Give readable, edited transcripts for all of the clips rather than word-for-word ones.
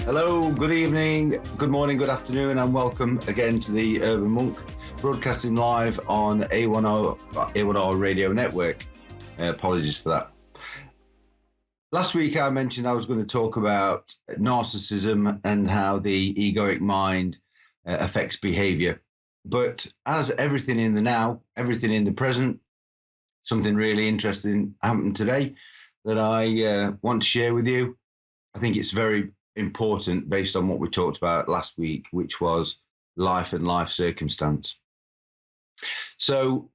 Hello, good evening, good morning, good afternoon, and welcome again to the Urban Monk, broadcasting live on A1R Radio Network. Apologies for that. Last week I mentioned I was going to talk about narcissism and how the egoic mind affects behavior. But as everything in the now, everything in the present, something really interesting happened today that I want to share with you. I think it's very important based on what we talked about last week, which was life and life circumstance. So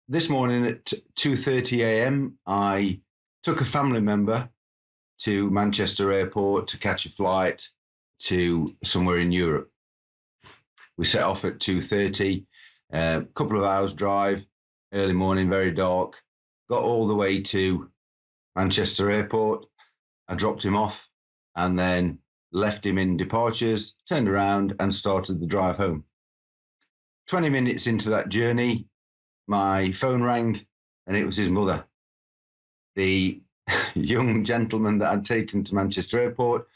this morning at 2:30 a.m., I took a family member to Manchester Airport to catch a flight to somewhere in Europe. We set off at 2:30, a couple of hours drive, early morning, very dark, got all the way to Manchester Airport. I dropped him off and then left him in departures, turned around and started the drive home. 20 minutes into that journey, my phone rang and it was his mother. The young gentleman that I'd taken to Manchester Airport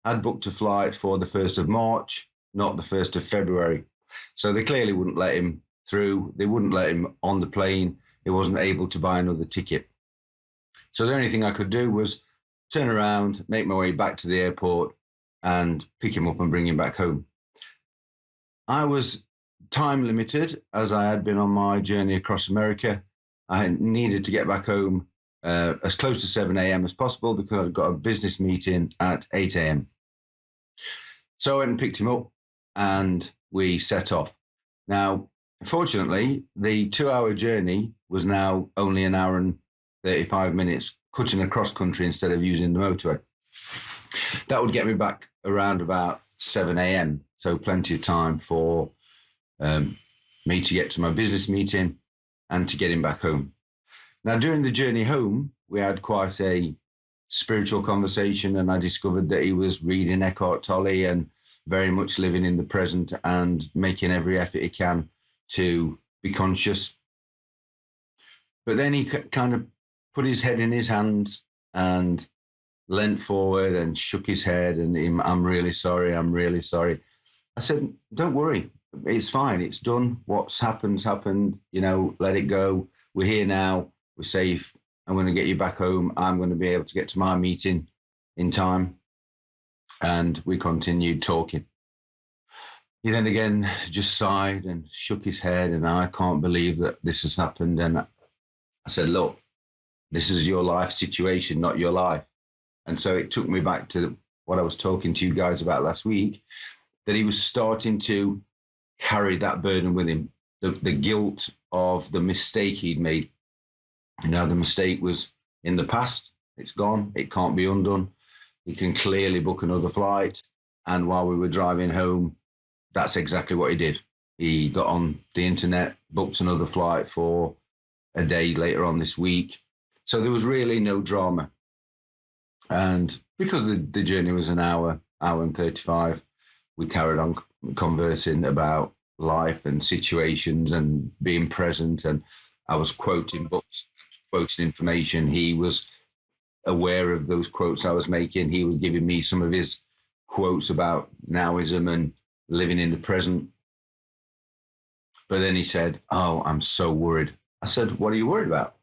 had booked a flight for the 1st of March, not the 1st of February. So they clearly wouldn't let him through. They wouldn't let him on the plane. He wasn't able to buy another ticket. So the only thing I could do was turn around, make my way back to the airport and pick him up and bring him back home. I was time limited as I had been on my journey across America. I needed to get back home as close to 7 a.m. as possible because I'd got a business meeting at 8 a.m. So I went and picked him up and we set off. Now, unfortunately, the 2-hour journey was now only an hour and 35 minutes, cutting across country instead of using the motorway. That would get me back around about 7 a.m. So plenty of time for me to get to my business meeting and to get him back home. Now, during the journey home, we had quite a spiritual conversation, and I discovered that he was reading Eckhart Tolle and very much living in the present and making every effort he can to be conscious. But then he kind of put his head in his hands and leant forward and shook his head and I'm really sorry. I said, don't worry, it's fine, it's done. What's happened, let it go. We're here now, we're safe. I'm going to get you back home. I'm going to be able to get to my meeting in time. And we continued talking. He then again just sighed and shook his head, and I can't believe that this has happened. And I said, look, this is your life situation, not your life. And so it took me back to what I was talking to you guys about last week, that he was starting to carry that burden with him, the guilt of the mistake he'd made. The mistake was in the past. It's gone. It can't be undone. He can clearly book another flight. And while we were driving home, that's exactly what he did. He got on the internet, booked another flight for a day later on this week. So there was really no drama. And because the journey was an hour and 35, we carried on conversing about life and situations and being present. And I was quoting books, quoting information. He was aware of those quotes I was making. He was giving me some of his quotes about nowism and living in the present. But then he said, oh, I'm so worried. I said, what are you worried about?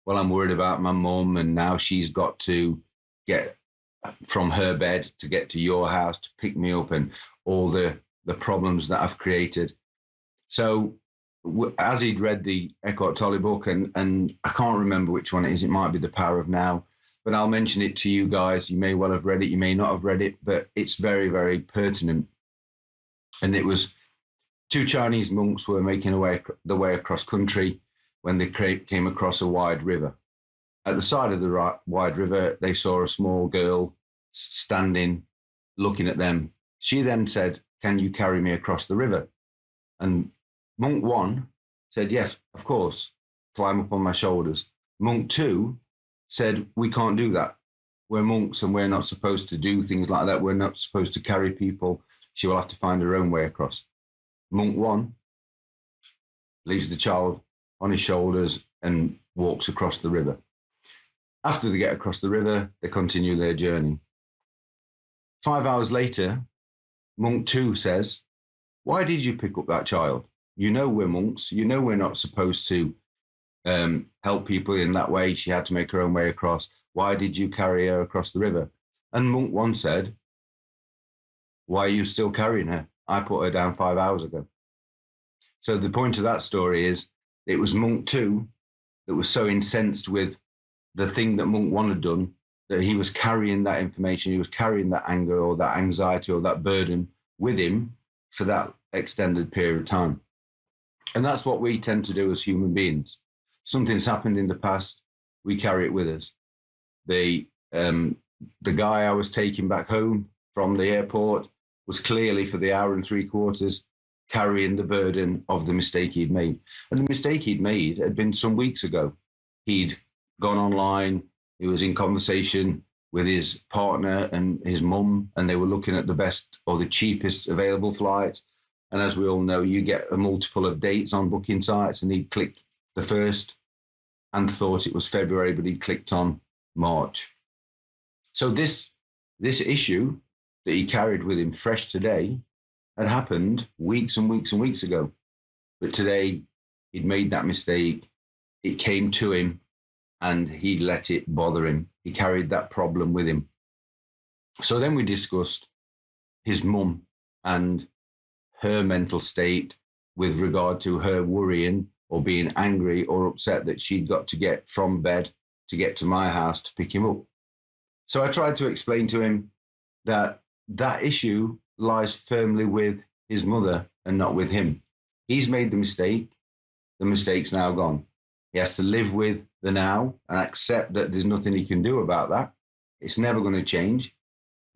Well, I'm worried about my mum, and now she's got to get from her bed to get to your house to pick me up, and all the problems that I've created. So as he'd read the Eckhart Tolle book, and I can't remember which one it is, it might be The Power of Now, but I'll mention it to you guys. You may well have read it, you may not have read it, but it's very, very pertinent. And it was 2 Chinese monks were making the way across country when they came across a wide river. At the side of the wide river, they saw a small girl standing, looking at them. She then said, can you carry me across the river? And monk 1 said, yes, of course, climb up on my shoulders. Monk 2 said, we can't do that. We're monks and we're not supposed to do things like that. We're not supposed to carry people. She will have to find her own way across. Monk 1 leaves the child on his shoulders and walks across the river. After they get across the river, they continue their journey. 5 hours later, monk 2 says, why did you pick up that child? You know we're monks. You know we're not supposed to help people in that way. She had to make her own way across. Why did you carry her across the river? And monk 1 said, why are you still carrying her? I put her down 5 hours ago. So the point of that story is it was monk 2 that was so incensed with the thing that monk 1 had done that he was carrying that information, he was carrying that anger or that anxiety or that burden with him for that extended period of time. And that's what we tend to do as human beings. Something's happened in the past, we carry it with us. The guy I was taking back home from the airport was clearly for the hour and 3/4 carrying the burden of the mistake he'd made. And the mistake he'd made had been some weeks ago. He'd gone online, he was in conversation with his partner and his mum, and they were looking at the best or the cheapest available flights. And as we all know, you get a multiple of dates on booking sites, and he clicked the first and thought it was February, but he clicked on March. So this issue that he carried with him fresh today had happened weeks and weeks and weeks ago. But today he'd made that mistake. It came to him and he let it bother him. He carried that problem with him. So then we discussed his mum and her mental state with regard to her worrying or being angry or upset that she'd got to get from bed to get to my house to pick him up. So I tried to explain to him that that issue lies firmly with his mother and not with him. He's made the mistake. The mistake's now gone. He has to live with the now and accept that there's nothing he can do about that. It's never going to change.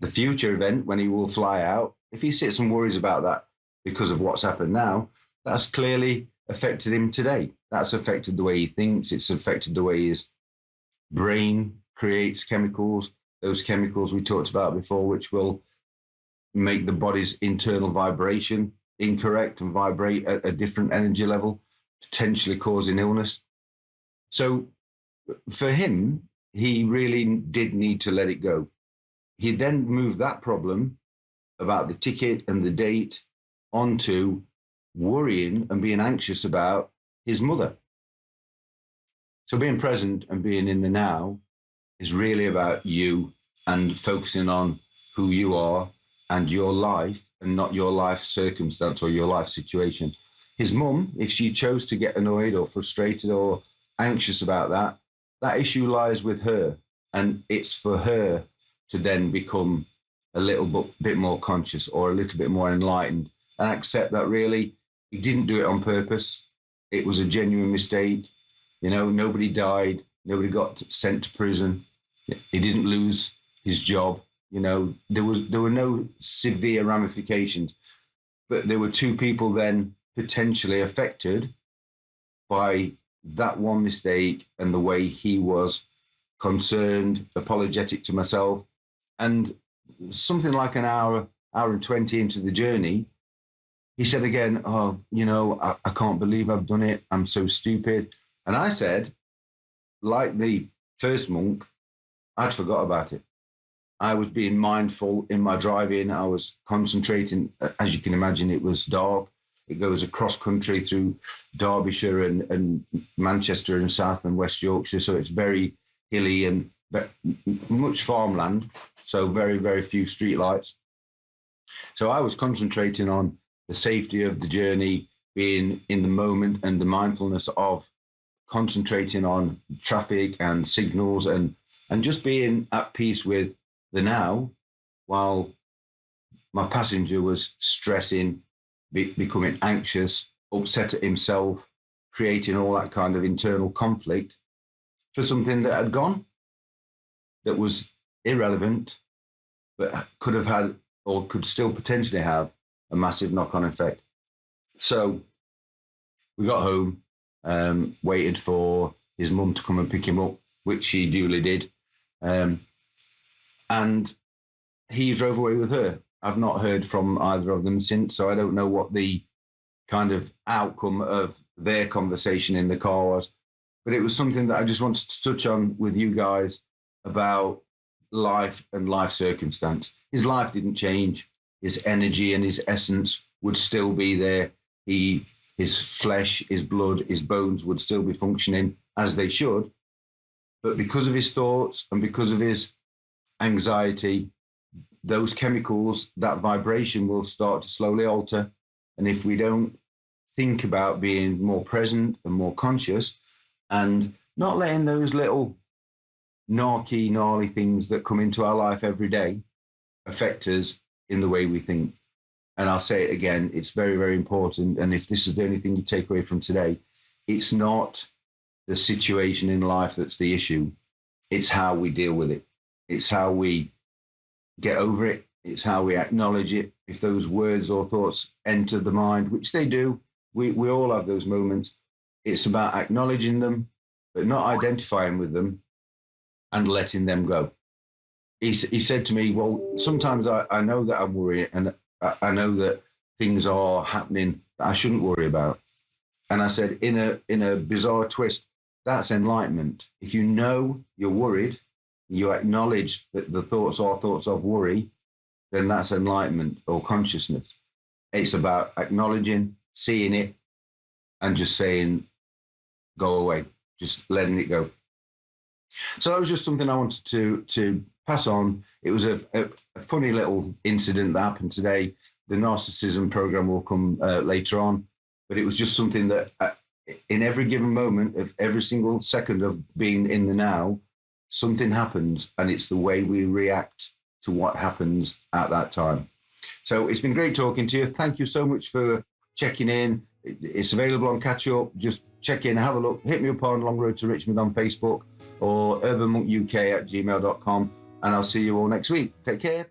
The future event, when he will fly out, if he sits and worries about that because of what's happened now, that's clearly affected him today. That's affected the way he thinks. It's affected the way his brain creates chemicals, those chemicals we talked about before, which will make the body's internal vibration incorrect and vibrate at a different energy level, potentially causing illness. So for him, he really did need to let it go. He then moved that problem about the ticket and the date onto worrying and being anxious about his mother. So being present and being in the now is really about you and focusing on who you are and your life and not your life circumstance or your life situation. His mum, if she chose to get annoyed or frustrated or anxious about that, that issue lies with her, and it's for her to then become a little bit more conscious or a little bit more enlightened and accept that really he didn't do it on purpose. It was a genuine mistake. You know, nobody died. Nobody got sent to prison. He didn't lose his job. You know, there were no severe ramifications, but there were two people then potentially affected by that one mistake and the way he was concerned, apologetic to myself. And something like an hour and 20 into the journey, he said again, oh, you know, I can't believe I've done it. I'm so stupid. And I said, like the first monk, I'd forgot about it. I was being mindful in my driving. I was concentrating. As you can imagine, it was dark. It goes across country through Derbyshire and Manchester and South and West Yorkshire. So it's very hilly and much farmland. So very, very few streetlights. So I was concentrating on the safety of the journey, being in the moment and the mindfulness of concentrating on traffic and signals and just being at peace with the now, while my passenger was stressing, becoming anxious, upset at himself, creating all that kind of internal conflict for something that had gone, that was irrelevant, but could have had or could still potentially have a massive knock-on effect. So we got home, waited for his mum to come and pick him up, which she duly did. And he drove away with her. I've not heard from either of them since, so I don't know what the kind of outcome of their conversation in the car was. But it was something that I just wanted to touch on with you guys about life and life circumstance. His life didn't change. His energy and his essence would still be there. His flesh, his blood, his bones would still be functioning as they should. But because of his thoughts and because of his anxiety, those chemicals, that vibration will start to slowly alter. And if we don't think about being more present and more conscious and not letting those little gnarly things that come into our life every day affect us in the way we think. And I'll say it again, it's very, very important. And if this is the only thing you take away from today, it's not the situation in life that's the issue. It's how we deal with it. It's how we get over it. It's how we acknowledge it. If those words or thoughts enter the mind, which they do, we all have those moments. It's about acknowledging them, but not identifying with them and letting them go. He said to me, well, sometimes I know that I'm worried and I know that things are happening that I shouldn't worry about. And I said, in a bizarre twist, that's enlightenment. If you know you're worried, you acknowledge that the thoughts are thoughts of worry, then that's enlightenment or consciousness. It's about acknowledging, seeing it, and just saying, go away, just letting it go. So that was just something I wanted to pass on. It was a funny little incident that happened today. The narcissism program will come later on, but it was just something that in every given moment of every single second of being in the now, something happens, and it's the way we react to what happens at that time. So it's been great talking to you. Thank you so much for checking in. It's available on Catch Up. Just check in, have a look. Hit me up on Long Road to Richmond on Facebook or urbanmonkuk@gmail.com. And I'll see you all next week. Take care.